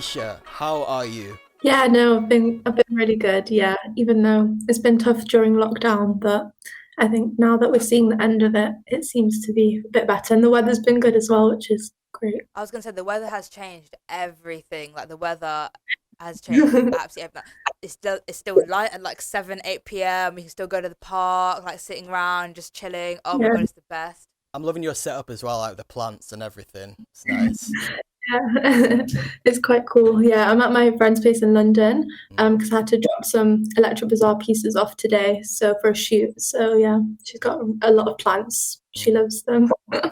Alicia, how are you? Yeah, no, I've been really good. Yeah, even though it's been tough during lockdown, but I think now that we're seeing the end of it, it seems to be a bit better. And the weather's been good as well, which is great. I was gonna say the weather has changed everything. Like the weather has changed absolutely everything. It's still light at like 7, 8 p.m. We can still go to the park, like sitting around, just chilling. Oh my Yeah. god, it's the best. I'm loving your setup as well, like the plants and everything. It's nice. Yeah, it's quite cool. Yeah, I'm at my friend's place in London, Mm. because I had to drop some Electric Bazaar pieces off today, so for a shoot. So yeah, she's got a lot of plants. She Mm. loves them.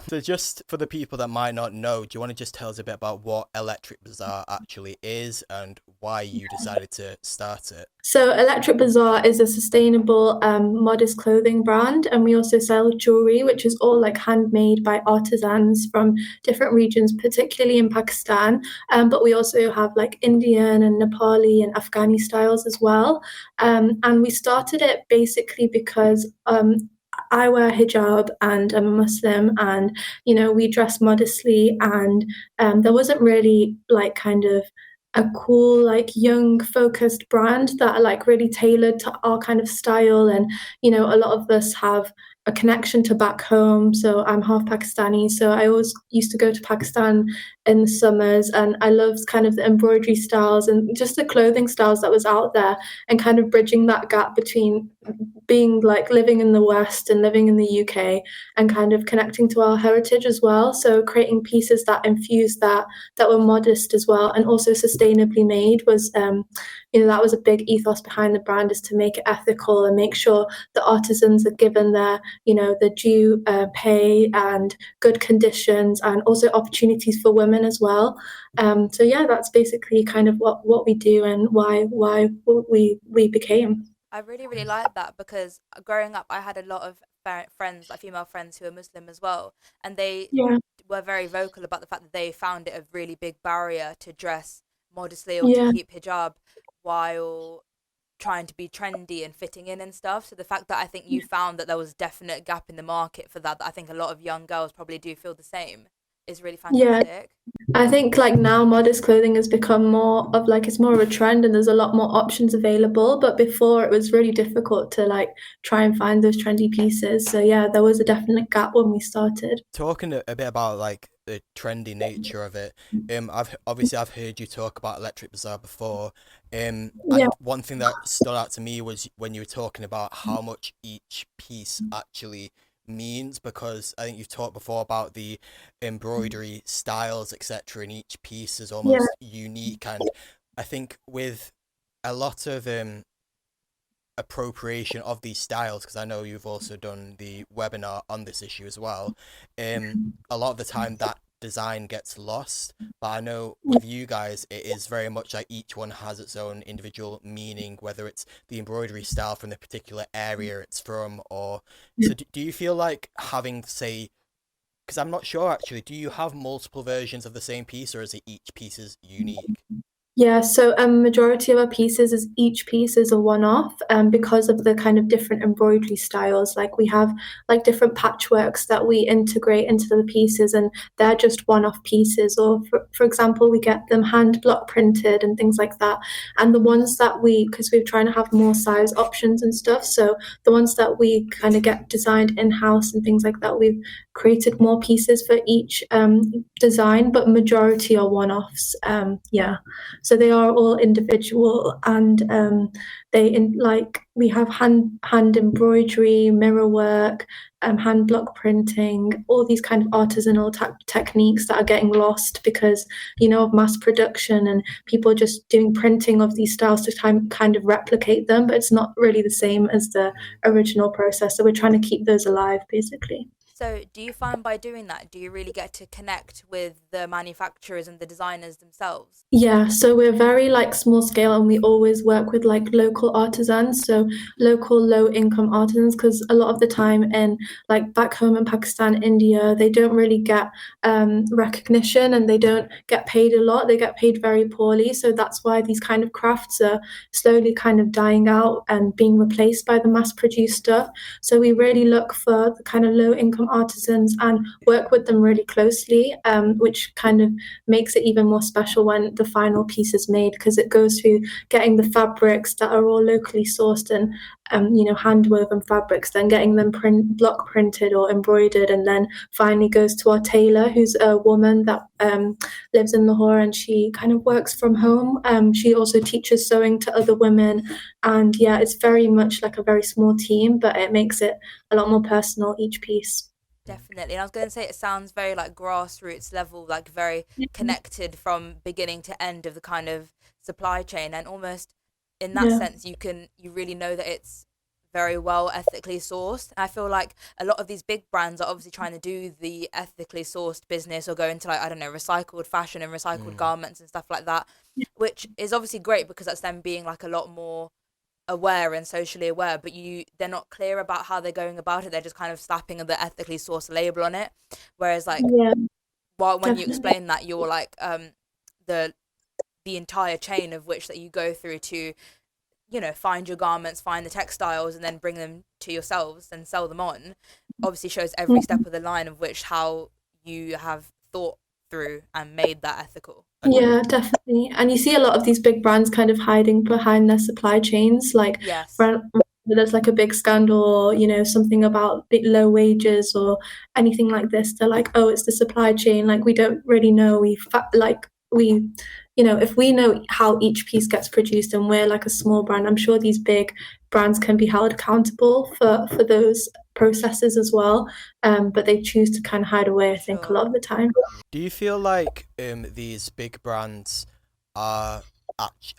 So just for the people that might not know, do you want to just tell us a bit about what Electric Bazaar actually is and why you decided to start it? So Electric Bazaar is a sustainable, modest clothing brand, and we also sell jewelry, which is all like handmade by artisans from different regions, particularly in Pakistan. But we also have like Indian and Nepali and Afghani styles as well. And we started it basically because I wear hijab and I'm a Muslim, and we dress modestly, and there wasn't really like kind of a cool like young focused brand that are like really tailored to our kind of style. And a lot of us have a connection to back home, so I'm half Pakistani, so I always used to go to Pakistan in the summers, and I loved kind of the embroidery styles and just the clothing styles that was out there, and kind of bridging that gap between being like living in the West and living in the UK, and kind of connecting to our heritage as well. So creating pieces that infuse that were modest as well, and also sustainably made was that was a big ethos behind the brand, is to make it ethical and make sure the artisans are given their the due pay and good conditions, and also opportunities for women as well. So yeah, that's basically kind of what we do and why we became. I really, really like that because growing up, I had a lot of friends, like female friends who are Muslim as well, and they Yeah, were very vocal about the fact that they found it a really big barrier to dress modestly or to yeah. keep hijab while trying to be trendy and fitting in and stuff. So the fact that I think you found that there was definite gap in the market for that I think a lot of young girls probably do feel the same, is really Yeah, fantastic. I think like now modest clothing has become more of like it's more of a trend, and there's a lot more options available. But before it was really difficult to like try and find those trendy pieces. So yeah, there was a definite gap when we started. Talking a bit about like the trendy nature of it, I've heard you talk about Electric Bazaar before, Yeah, and one thing that stood out to me was when you were talking about how much each piece actually means, because I think you've talked before about the embroidery styles, etc., and each piece is yeah, almost unique, and I think with a lot of appropriation of these styles, because I know you've also done the webinar on this issue as well. A lot of the time that design gets lost, but I know with you guys it is very much like each one has its own individual meaning, whether it's the embroidery style from the particular area it's from, or so do you feel like having, say, because I'm not sure actually, do you have multiple versions of the same piece, or is it each piece is unique? Yeah, so majority of our pieces is each piece is a one-off, because of the kind of different embroidery styles. Like we have like different patchworks that we integrate into the pieces, and they're just one-off pieces. Or for example, we get them hand block printed and things like that. And the ones that because we're trying to have more size options and stuff, so the ones that we kind of get designed in-house and things like that, we've created more pieces for each design, but majority are one-offs. Yeah. So they are all individual, and they in like we have hand embroidery, mirror work, hand block printing, all these kind of artisanal techniques that are getting lost because of mass production, and people just doing printing of these styles to kind of replicate them, but it's not really the same as the Mm. original process. So we're trying to keep those alive, basically. So do you find by doing that, do you really get to connect with the manufacturers and the designers themselves? Yeah, so we're very like small scale, and we always work with like local artisans, so local low income artisans, because a lot of the time in like back home in Pakistan, India, they don't really get recognition, and they don't get paid a lot. They get paid very poorly. So that's why these kind of crafts are slowly kind of dying out and being replaced by the mass produced stuff. So we really look for the kind of low income artisans and work with them really closely, which kind of makes it even more special when the final piece is made, because it goes through getting the fabrics that are all locally sourced and hand woven fabrics, then getting them block printed or embroidered, and then finally goes to our tailor, who's a woman that lives in Lahore, and she kind of works from home. She also teaches sewing to other women, and yeah, it's very much like a very small team, but it makes it a lot more personal, each piece. Definitely. And I was going to say, it sounds very like grassroots level, like very connected from beginning to end of the kind of supply chain. And almost in that Yeah. sense, you really know that it's very well ethically sourced. And I feel like a lot of these big brands are obviously trying to do the ethically sourced business, or go into, like, I don't know, recycled fashion and recycled garments and stuff like that, which is obviously great because that's them being like a lot more aware and socially aware, but they're not clear about how they're going about it. They're just kind of slapping the ethically sourced label on it, whereas like Yeah, when you definitely. explain that, you're like the entire chain of which that you go through to find your garments, find the textiles, and then bring them to yourselves and sell them on, obviously shows every step of the line of which how you have thought through and made that ethical. Yeah, definitely. And you see a lot of these big brands kind of hiding behind their supply chains, like Yes. when there's like a big scandal or, something about bit low wages or anything like this. They're like, oh, it's the supply chain. Like, we don't really know. If we know how each piece gets produced and we're like a small brand, I'm sure these big brands can be held accountable for those processes as well. But they choose to kind of hide away, I think, a Sure. lot of the time. Do you feel like these big brands are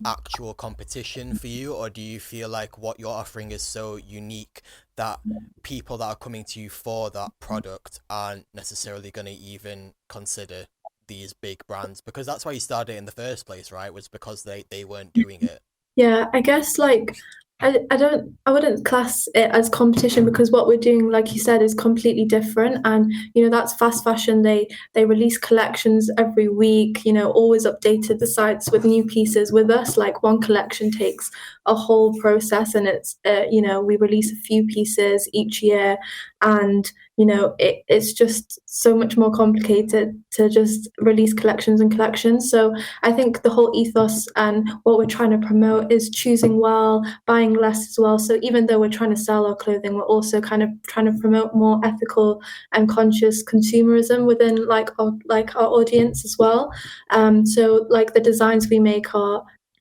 actual competition for you, or do you feel like what you're offering is so unique that people that are coming to you for that product aren't necessarily going to even consider these big brands? Because that's why you started in the first place, right? Was because they weren't doing it. Yeah, I guess like I wouldn't class it as competition, because what we're doing, like you said, is completely different. And that's fast fashion. They release collections every week, always updated the sites with new pieces. With us, like, one collection takes a whole process, and it's we release a few pieces each year, and it's just so much more complicated to just release collections and collections. So I think the whole ethos and what we're trying to promote is choosing well, buying less as well. So even though we're trying to sell our clothing, we're also kind of trying to promote more ethical and conscious consumerism within our audience as well. So like the designs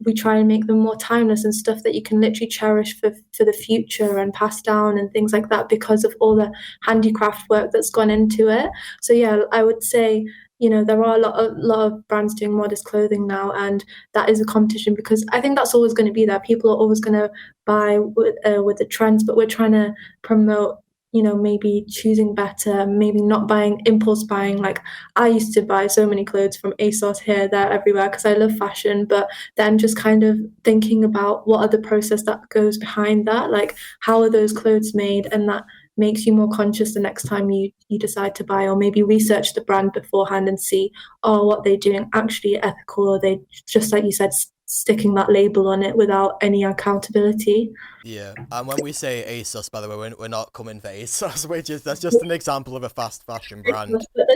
we try and make them more timeless and stuff that you can literally cherish for the future and pass down and things like that, because of all the handicraft work that's gone into it. So yeah, I would say there are a lot of brands doing modest clothing now, and that is a competition, because I think that's always going to be there. People are always going to buy with the trends, but we're trying to promote, maybe choosing better, maybe not buying impulse buying. Like, I used to buy so many clothes from ASOS here, there, everywhere, because I love fashion, but then just kind of thinking about what are the process that goes behind that, like how are those clothes made, and that makes you more conscious the next time you decide to buy, or maybe research the brand beforehand and see, oh, what they're doing actually ethical, or they just, like you said, sticking that label on it without any accountability. Yeah, and when we say ASOS, by the way, we're not coming for ASOS, that's just an example of a fast fashion brand. But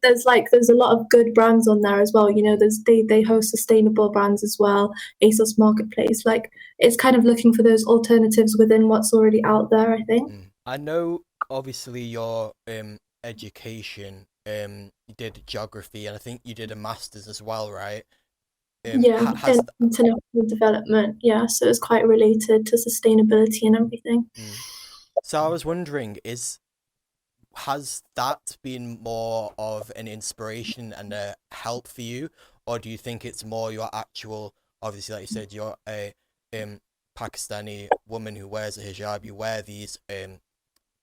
there's a lot of good brands on there as well. They host sustainable brands as well. ASOS Marketplace, like, it's kind of looking for those alternatives within what's already out there, I think. I know, obviously, your education, you did geography, and I think you did a master's as well, right? Yeah, Has in international development. Yeah, so it's quite related to sustainability and everything. So I was wondering, has that been more of an inspiration and a help for you, or do you think it's more your actual, obviously, like you said, you're a Pakistani woman who wears a hijab, you wear these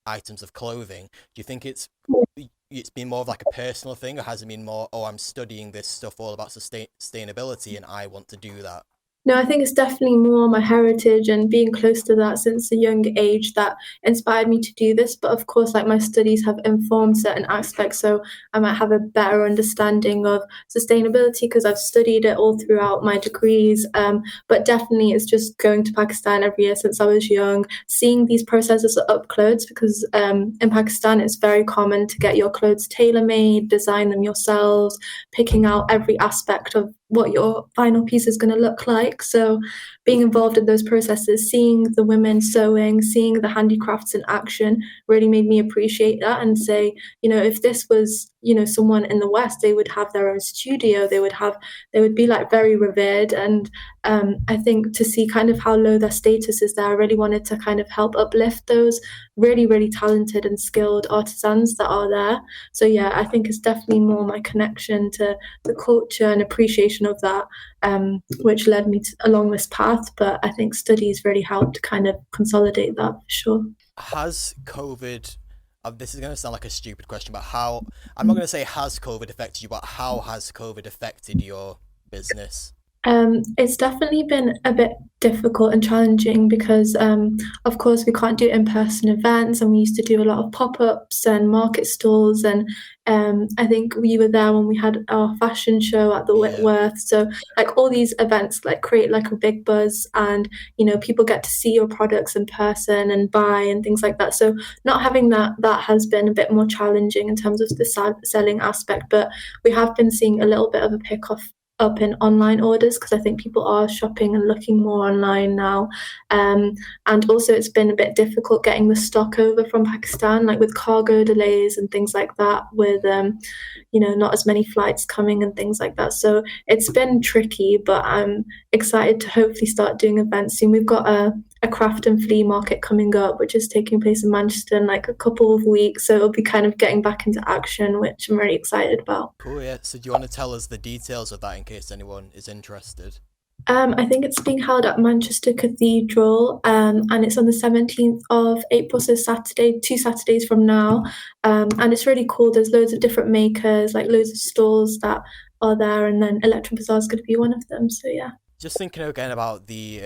items of clothing. Do you think it's been more of like a personal thing, or has it been more, oh, I'm studying this stuff all about sustainability and I want to do that? No, I think it's definitely more my heritage and being close to that since a young age that inspired me to do this. But of course, like my studies have informed certain aspects, so I might have a better understanding of sustainability because I've studied it all throughout my degrees. But definitely, it's just going to Pakistan every year since I was young, seeing these processes up close because in Pakistan, it's very common to get your clothes tailor made, design them yourselves, picking out every aspect of what your final piece is going to look like. So, being involved in those processes, seeing the women sewing, seeing the handicrafts in action really made me appreciate that and say, if this was, someone in the West, they would have their own studio, they would be like very revered. And I think to see kind of how low their status is there, I really wanted to kind of help uplift those really, really talented and skilled artisans that are there. So, yeah, I think it's definitely more my connection to the culture and appreciation of that, which led me along this path. But I think studies really helped kind of consolidate that for sure. Has COVID, this is going to sound like a stupid question, but how, I'm not going to say has COVID affected you, but how has COVID affected your business? It's definitely been a bit difficult and challenging because, of course, we can't do in-person events, and we used to do a lot of pop-ups and market stalls. And I think we were there when we had our fashion show at the Yeah, Whitworth. So, like all these events, like create like a big buzz, and people get to see your products in person and buy and things like that. So, not having that has been a bit more challenging in terms of the selling aspect. But we have been seeing a little bit of a pick off up in online orders because I think people are shopping and looking more online now. And also, it's been a bit difficult getting the stock over from Pakistan, like with cargo delays and things like that, with not as many flights coming and things like that. So it's been tricky, but I'm excited to hopefully start doing events soon. We've got a craft and flea market coming up, which is taking place in Manchester in like a couple of weeks. So it'll be kind of getting back into action, which I'm really excited about. cool. Yeah. So, do you want to tell us the details of that in case anyone is interested? I think it's being held at Manchester Cathedral, and it's on the 17th of April, so Saturday, 2 Saturdays from now. And it's really cool. There's loads of different makers, like loads of stalls that are there, and then Electric Bazaar is going to be one of them. So yeah. Just thinking again about the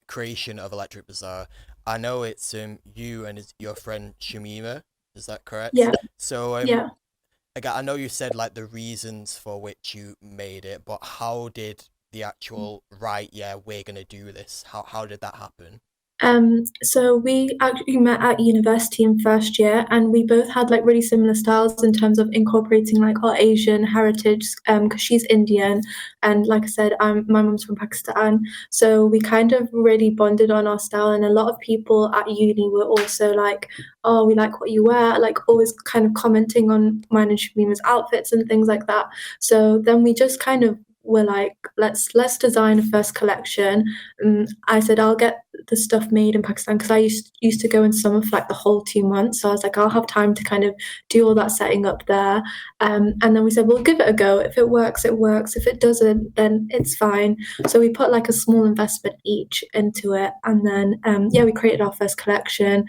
creation of Electric Bazaar. I know it's you and your friend Shamima. Is that correct? Yeah, So yeah. again, I know you said like the reasons for which you made it, but how did the actual right? Yeah, we're gonna do this. How did that happen? So we actually met at university in first year, and we both had like really similar styles in terms of incorporating like our Asian heritage. Because she's Indian, and like I said, my mum's from Pakistan. So we kind of really bonded on our style, and a lot of people at uni were also like, "Oh, we like what you wear," like always kind of commenting on mine and Shamima's outfits and things like that. So then we just kind of were like, let's design a first collection. I said I'll get the stuff made in Pakistan because I used to go in summer for like the whole 2 months. So I was like, I'll have time to kind of do all that setting up there. And then we said, we'll give it a go. If it works, it works. If it doesn't, then it's fine. So we put like a small investment each into it. And then, yeah, we created our first collection,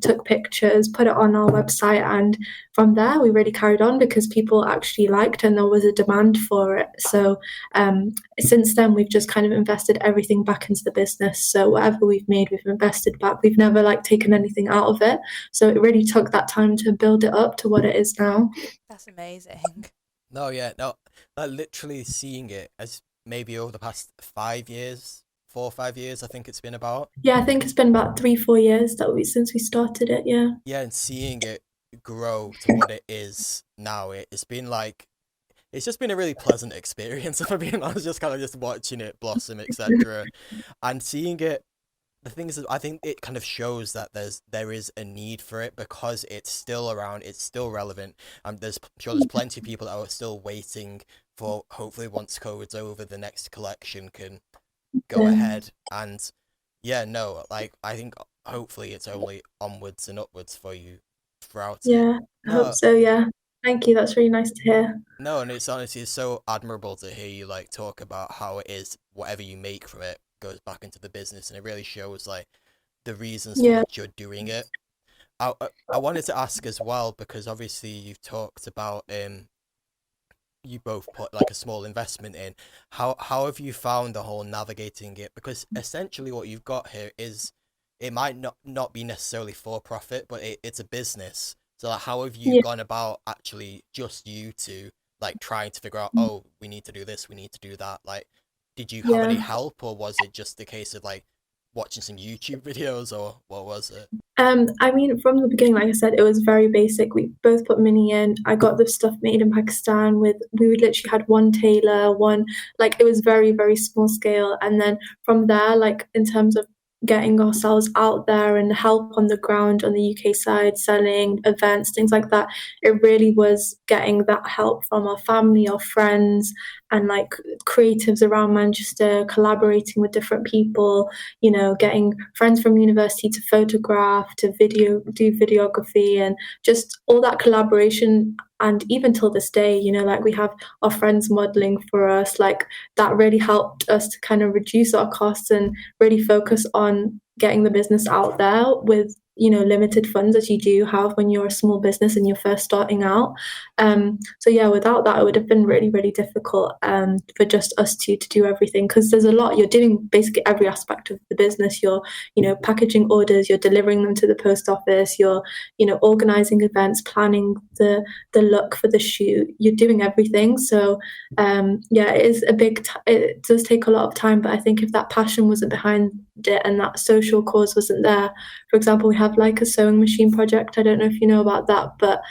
took pictures, put it on our website. And from there, we really carried on because people actually liked and there was a demand for it. So since then, we've just kind of invested everything back into the business. So whatever we've made, we've invested back. We've never like taken anything out of it. So it really took that time to build it up to what it is now. That's amazing. No, yeah, no, like literally seeing it as maybe over the past 5 years, 4 or 5 years, I think it's been about. Yeah, I think it's been about 3, 4 years that we since we started it. Yeah. Yeah, and seeing it grow to what it is now, it's been like it's just been a really pleasant experience. If I'm being honest, just kind of just watching it blossom, etc., and seeing it. The thing is, I think it kind of shows that there is a need for it because it's still around, it's still relevant, and I'm sure there's plenty of people that are still waiting for hopefully once COVID's over, the next collection can go Yeah. ahead. And yeah, no, like I think hopefully it's only onwards and upwards for you throughout it. Yeah, I hope No, so. Yeah. Thank you. That's really nice to hear. no, and it's honestly it's so admirable to hear you like talk about how it is whatever you make from it goes back into the business, and it really shows like the reasons for Yeah. which you're doing it. I wanted to ask as well because obviously you've talked about you both put like a small investment in. How have you found the whole navigating it? Because essentially what you've got here is it might not be necessarily for profit, but it's a business. So like, how have you Yeah. gone about actually just you two like trying to figure out, oh, we need to do this, we need to do that? Like, did you have any Yeah. help, or was it just a case of like watching some YouTube videos, or what was it? I mean, from the beginning, like I said, it was very basic. We both put money in. I got the stuff made in Pakistan with, we would literally had one tailor, one, like it was very, very small scale. And then from there, like in terms of getting ourselves out there and help on the ground on the UK side, selling events, things like that, it really was getting that help from our family, our friends, and like creatives around Manchester, collaborating with different people, you know, getting friends from university to photograph, to do videography, and just all that collaboration. And even till this day, you know, like we have our friends modeling for us, like that really helped us to kind of reduce our costs and really focus on getting the business out there with, you know, limited funds as you do have when you're a small business and you're first starting out. So yeah, without that, it would have been really, really difficult for just us two to do everything, because there's a lot. You're doing basically every aspect of the business. You're, you know, packaging orders, you're delivering them to the post office, you're, you know, organizing events, planning the look for the shoot. You're doing everything. So yeah, it is a it does take a lot of time. But I think if that passion wasn't behind it and that social cause wasn't there, for example, we have like a sewing machine project. I don't know if you know about that, but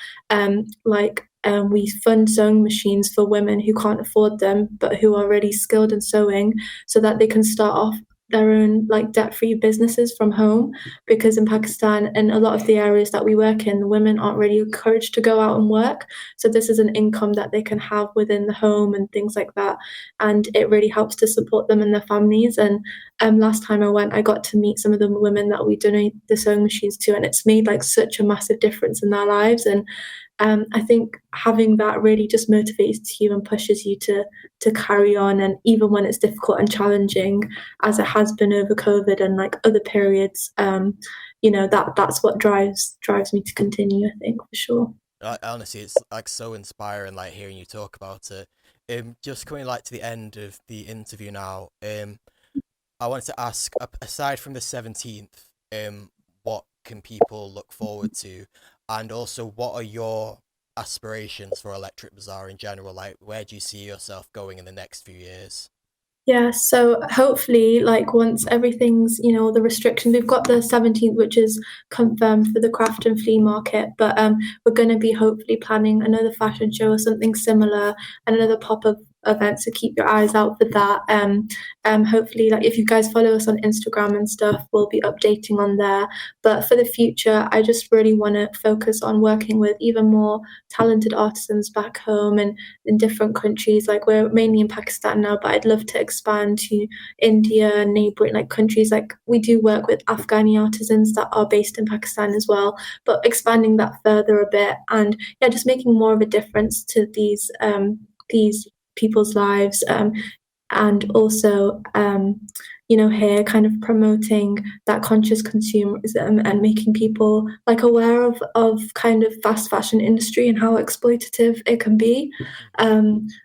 we fund sewing machines for women who can't afford them but who are really skilled in sewing, so that they can start off their own like debt-free businesses from home. Because in Pakistan and a lot of the areas that we work in, women aren't really encouraged to go out and work. So this is an income that they can have within the home and things like that, and it really helps to support them and their families. And last time I went, I got to meet some of the women that we donate the sewing machines to, and it's made like such a massive difference in their lives. And I think having that really just motivates you and pushes you to carry on, and even when it's difficult and challenging, as it has been over COVID and like other periods, you know, that's what drives me to continue. I think for sure. Honestly, it's like so inspiring, like hearing you talk about it. Just coming like to the end of the interview now. I wanted to ask, aside from the 17th, what can people look forward to, and also what are your aspirations for Electric Bazaar in general? Like, where do you see yourself going in the next few years? Yeah, so hopefully, like once everything's, you know, the restrictions, we've got the 17th, which is confirmed for the craft and flea market, but we're going to be hopefully planning another fashion show or something similar, and another pop-up event, so keep your eyes out for that. Hopefully, like if you guys follow us on Instagram and stuff, we'll be updating on there. But for the future, I just really want to focus on working with even more talented artisans back home and in different countries. Like we're mainly in Pakistan now, but I'd love to expand to India and neighboring like countries. Like we do work with Afghani artisans that are based in Pakistan as well, but expanding that further a bit, and yeah, just making more of a difference to these people's lives, and also you know, here kind of promoting that conscious consumerism and making people like aware of kind of fast fashion industry and how exploitative it can be.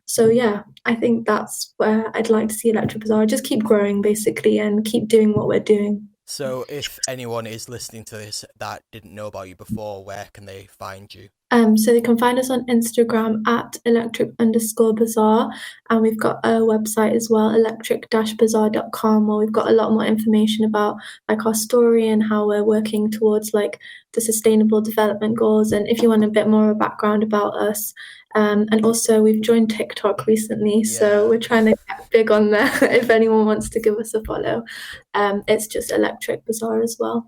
So yeah, I think that's where I'd like to see Electric Bazaar just keep growing basically and keep doing what we're doing. So, if anyone is listening to this that didn't know about you before, where can they find you? So they can find us on Instagram at electric_bazaar, and we've got a website as well, electric-bazaar.com, where we've got a lot more information about like our story and how we're working towards like the sustainable development goals. And if you want a bit more of a background about us, and also we've joined TikTok recently, so Yeah. we're trying to get big on there. If anyone wants to give us a follow, it's just Electric Bazaar as well.